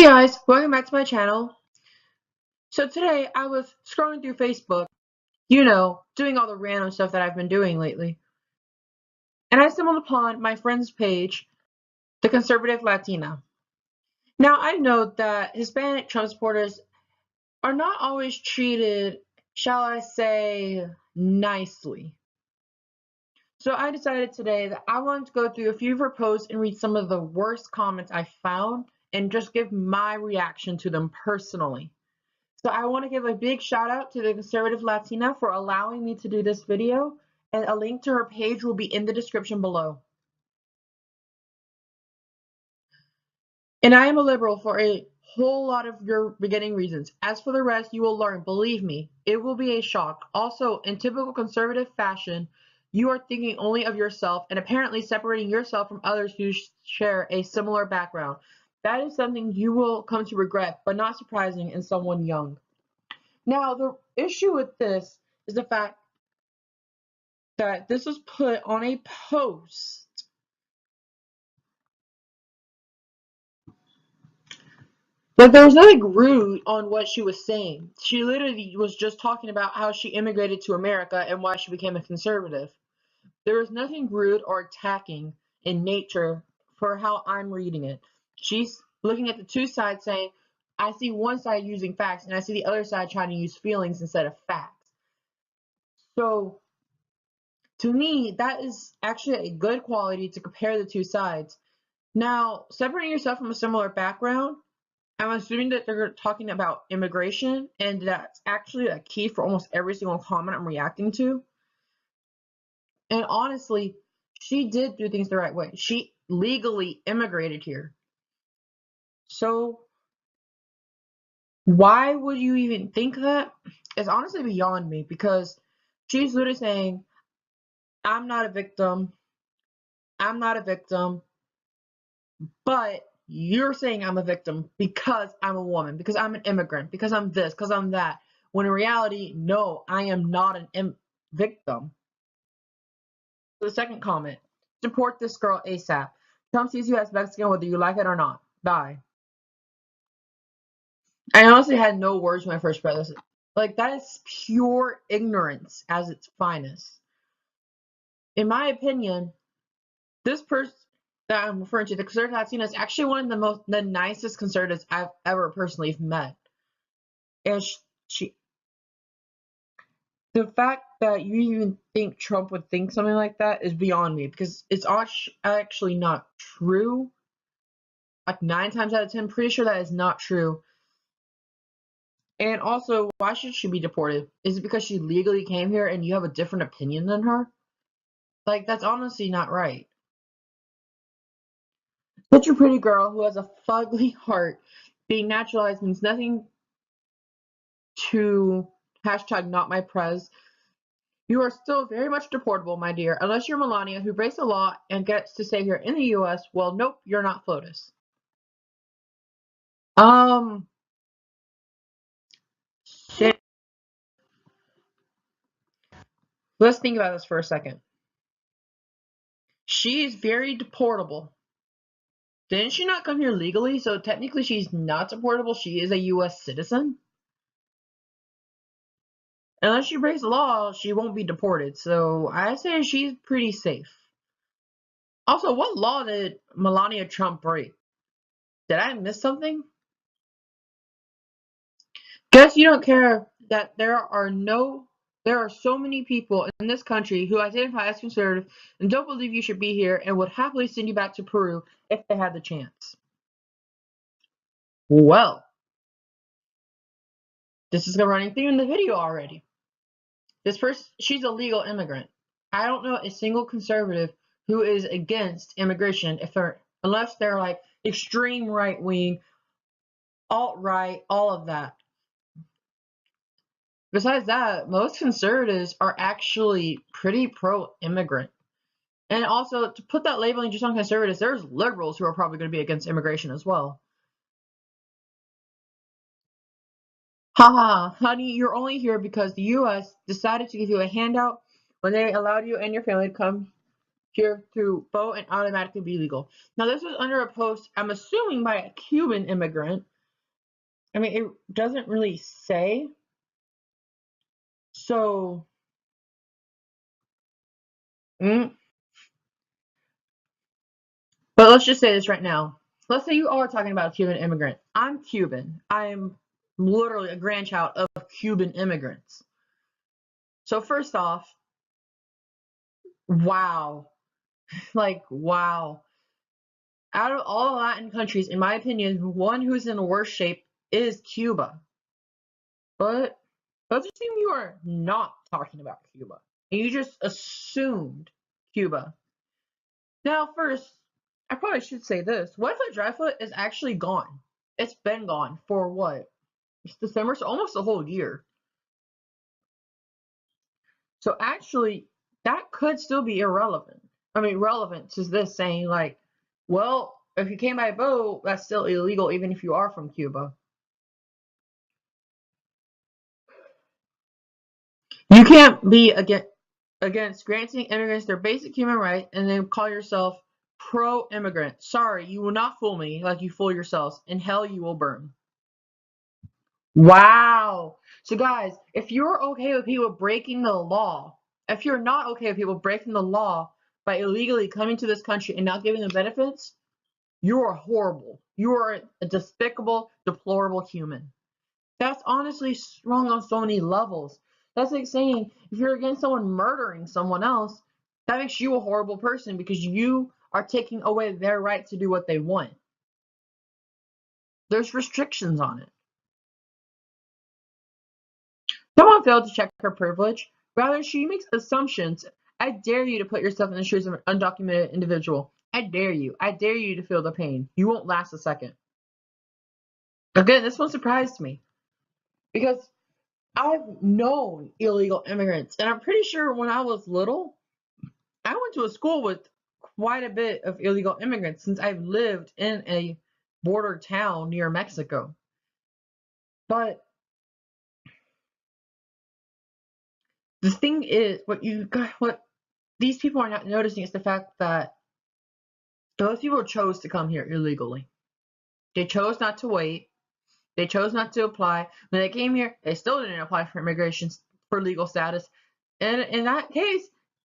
Hey guys, welcome back to my channel. So today I was scrolling through Facebook, doing all the random stuff that I've been doing lately. And I stumbled upon my friend's page, the Conservative Latina. Now I know that Hispanic Trump supporters are not always treated, shall I say, nicely. So I decided today that I wanted to go through a few of her posts and read some of the worst comments I found and just give my reaction to them personally. So I want to give a big shout out to the Conservative Latina for allowing me to do this video, and a link to her page will be in the description below. And I am a liberal for a whole lot of your beginning reasons. As for the rest, you will learn. Believe me, it will be a shock. Also, in typical conservative fashion, you are thinking only of yourself and apparently separating yourself from others who share a similar background. That is something you will come to regret, but not surprising in someone young. Now, the issue with this is the fact that this was put on a post. Like, there was nothing rude on what she was saying. She literally was just talking about how she immigrated to America and why she became a conservative. There was nothing rude or attacking in nature for how I'm reading it. She's looking at the two sides saying, I see one side using facts and I see the other side trying to use feelings instead of facts. So, to me, that is actually a good quality to compare the two sides. Now, separating yourself from a similar background, I'm assuming that they're talking about immigration, and that's actually a key for almost every single comment I'm reacting to. And honestly, she did do things the right way. She legally immigrated here. So, why would you even think that? It's honestly beyond me, because she's literally saying, I'm not a victim. I'm not a victim. But you're saying I'm a victim because I'm a woman, because I'm an immigrant, because I'm this, because I'm that. When in reality, no, I am not an victim. So the second comment, support this girl ASAP. Trump sees you as Mexican whether you like it or not. Bye. I honestly had no words when I first read this. Like, that is pure ignorance as its finest. In my opinion, this person that I'm referring to, the Conservative Latina, is actually one of the nicest conservatives I've ever personally met. And the fact that you even think Trump would think something like that is beyond me, because it's actually not true. Like 9 times out of 10, pretty sure that is not true. And also, why should she be deported? Is it because she legally came here and you have a different opinion than her? Like, that's honestly not right. Such a pretty girl who has a fugly heart. Being naturalized means nothing to hashtag not my prez. You are still very much deportable, my dear, unless you're Melania, who breaks the law and gets to stay here in the US. Well, nope, you're not FLOTUS. Shit. Let's think about this for a second. She is very deportable. Didn't she not come here legally? So technically she's not deportable. She is a US citizen. Unless she breaks the law, she won't be deported. So I say she's pretty safe. Also, what law did Melania Trump break? Did I miss something? Guess you don't care that there are so many people in this country who identify as conservative and don't believe you should be here and would happily send you back to Peru if they had the chance. Well, this is running through in the video already. This person, she's a legal immigrant. I don't know a single conservative who is against immigration unless they're like extreme right wing, alt-right, all of that. Besides that, most conservatives are actually pretty pro-immigrant. And also, to put that labeling just on conservatives, there's liberals who are probably going to be against immigration as well. Haha, honey, you're only here because the US decided to give you a handout when they allowed you and your family to come here to vote and automatically be legal. Now, this was under a post, I'm assuming by a Cuban immigrant, I mean, it doesn't really say. So, mm, but let's just say this right now. Let's say you are talking about a Cuban immigrant. I'm Cuban. I am literally a grandchild of Cuban immigrants. So first off, wow. Like, wow. Out of all Latin countries, in my opinion, one who's in the worst shape is Cuba. But let's assume you are not talking about Cuba. And you just assumed Cuba. Now, first, I probably should say this. What if a dry foot is actually gone? It's been gone for what? It's December, so almost a whole year. So actually, that could still be irrelevant. I mean, relevant to this saying, like, well, if you came by boat, that's still illegal, even if you are from Cuba. You can't be against granting immigrants their basic human rights and then call yourself pro-immigrant. Sorry, you will not fool me like you fool yourselves. In hell you will burn. Wow. So guys, if you're okay with people breaking the law, if you're not okay with people breaking the law by illegally coming to this country and not giving them benefits, you are horrible. You are a despicable, deplorable human. That's honestly wrong on so many levels. That's like saying if you're against someone murdering someone else, that makes you a horrible person because you are taking away their right to do what they want. There's restrictions on it. Someone failed to check her privilege. Rather, she makes assumptions. I dare you to put yourself in the shoes of an undocumented individual. I dare you. I dare you to feel the pain. You won't last a second. Again, this one surprised me because I've known illegal immigrants, and I'm pretty sure when I was little, I went to a school with quite a bit of illegal immigrants since I've lived in a border town near Mexico. But the thing is, what these people are not noticing is the fact that those people chose to come here illegally. They chose not to wait. They chose not to apply. When they came here, they still didn't apply for immigration for legal status. And in that case,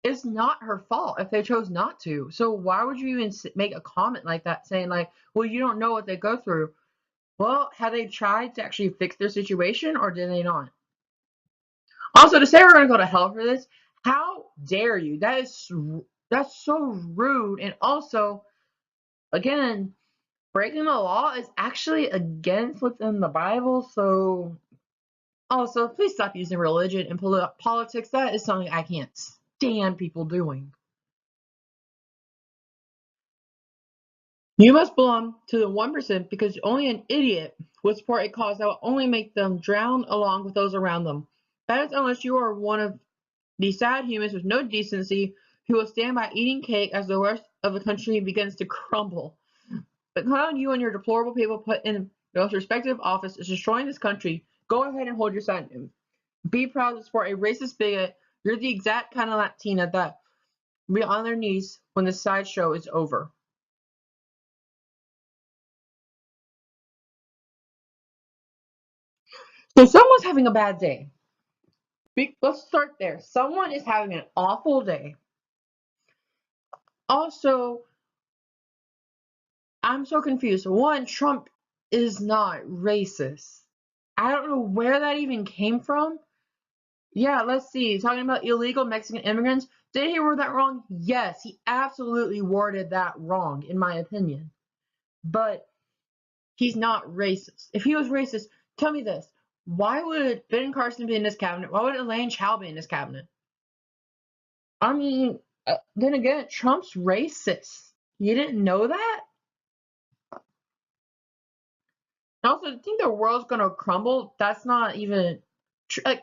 it's not her fault if they chose not to. So why would you even make a comment like that saying like, well, you don't know what they go through? Well, have they tried to actually fix their situation or did they not? Also, to say we're going to go to hell for this, how dare you? That's so rude. And also, again, breaking the law is actually against what's in the Bible. So, also, please stop using religion and politics. That is something I can't stand people doing. You must belong to the 1% because only an idiot would support a cause that will only make them drown along with those around them. That is unless you are one of the sad humans with no decency who will stand by eating cake as the rest of the country begins to crumble. The clown you and your deplorable people put in those respective office is destroying this country. Go ahead and hold your side. Be proud to support a racist bigot. You're the exact kind of Latina that will be on their knees when the sideshow is over. So someone's having a bad day. Let's start there. Someone is having an awful day. Also, I'm so confused. One, Trump is not racist. I don't know where that even came from. Yeah, let's see. Talking about illegal Mexican immigrants. Did he word that wrong? Yes, he absolutely worded that wrong, in my opinion. But he's not racist. If he was racist, tell me this. Why would Ben Carson be in this cabinet? Why would Elaine Chao be in this cabinet? I mean, then again, Trump's racist. You didn't know that? And also, to think the world's gonna crumble, that's not even like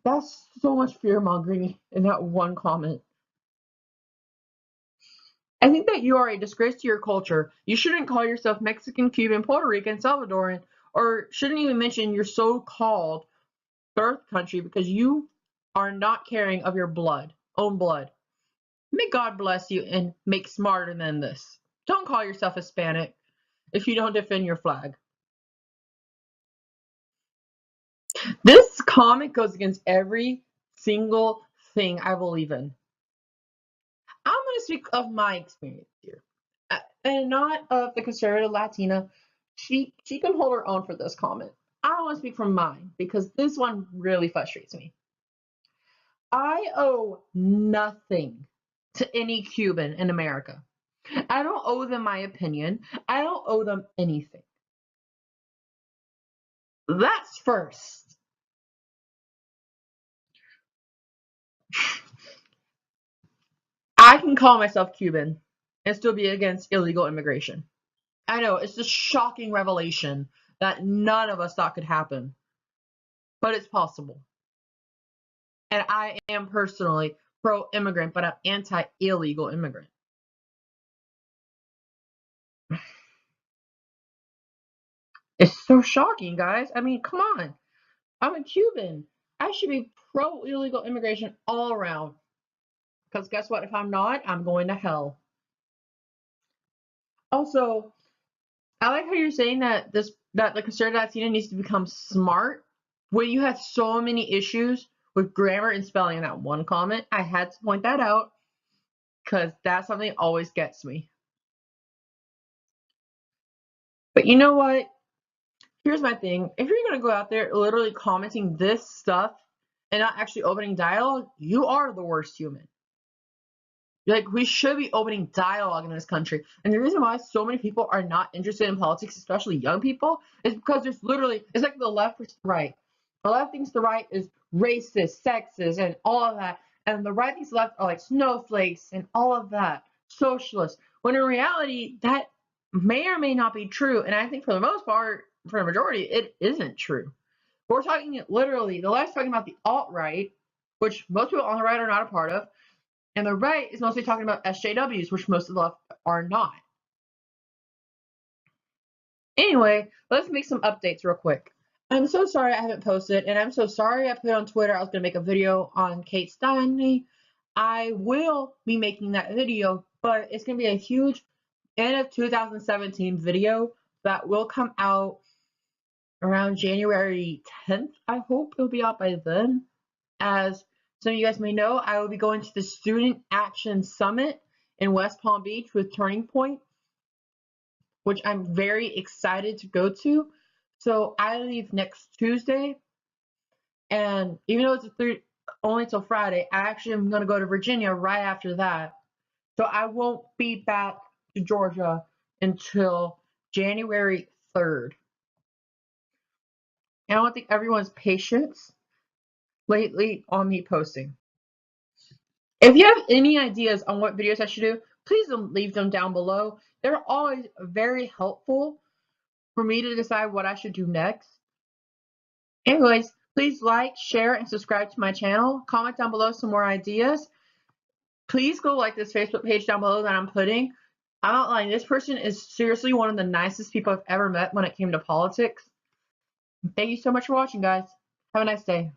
that's so much fear mongering in that one comment. I think that you are a disgrace to your culture. You shouldn't call yourself Mexican, Cuban, Puerto Rican, Salvadoran, or shouldn't even mention your so-called birth country because you are not caring of your own blood. May God bless you and make smarter than this. Don't call yourself Hispanic if you don't defend your flag. This comment goes against every single thing I believe in. I'm going to speak of my experience here, and not of the conservative Latina. She can hold her own for this comment. I want to speak from mine because this one really frustrates me. I owe nothing to any Cuban in America. I don't owe them my opinion. I don't owe them anything. That's first. I can call myself Cuban and still be against illegal immigration. I know, it's a shocking revelation that none of us thought could happen, but it's possible. And I am personally pro-immigrant, but I'm anti-illegal immigrant. It's so shocking, guys. I mean, come on. I'm a Cuban. I should be pro-illegal immigration all around. Because guess what? If I'm not, I'm going to hell. Also, I like how you're saying that the conservative Latina needs to become smart. When you have so many issues with grammar and spelling in that one comment, I had to point that out because that's something that always gets me. But you know what? Here's my thing. If you're gonna go out there literally commenting this stuff and not actually opening dialogue, you are the worst human. Like, we should be opening dialogue in this country. And the reason why so many people are not interested in politics, especially young people, is because there's literally, it's like the left versus the right. The left thinks the right is racist, sexist, and all of that. And the right thinks the left are like snowflakes and all of that, socialist. When in reality, that may or may not be true. And I think for the most part, for the majority, it isn't true. We're talking literally, the left's talking about the alt-right, which most people on the right are not a part of. And the right is mostly talking about SJWs, which most of the left are not. Anyway, let's make some updates real quick. I'm so sorry I haven't posted, and I'm so sorry I put it on Twitter. I was going to make a video on Kate Steinley. I will be making that video, but it's going to be a huge end of 2017 video that will come out around January 10th. I hope it'll be out by then. As some of you guys may know, I will be going to the Student Action Summit in West Palm Beach with Turning Point, which I'm very excited to go to. So I leave next Tuesday, and even though it's only till Friday, I actually am going to go to Virginia right after that. So I won't be back to Georgia until January 3rd. And I want to thank everyone's patience lately on me posting. If you have any ideas on what videos I should do, please leave them down below. They're always very helpful for me to decide what I should do next. Anyways, please like, share, and subscribe to my channel. Comment down below some more ideas. Please go like this Facebook page down below that I'm putting. I'm not lying. This person is seriously one of the nicest people I've ever met when it came to politics. Thank you so much for watching, guys. Have a nice day.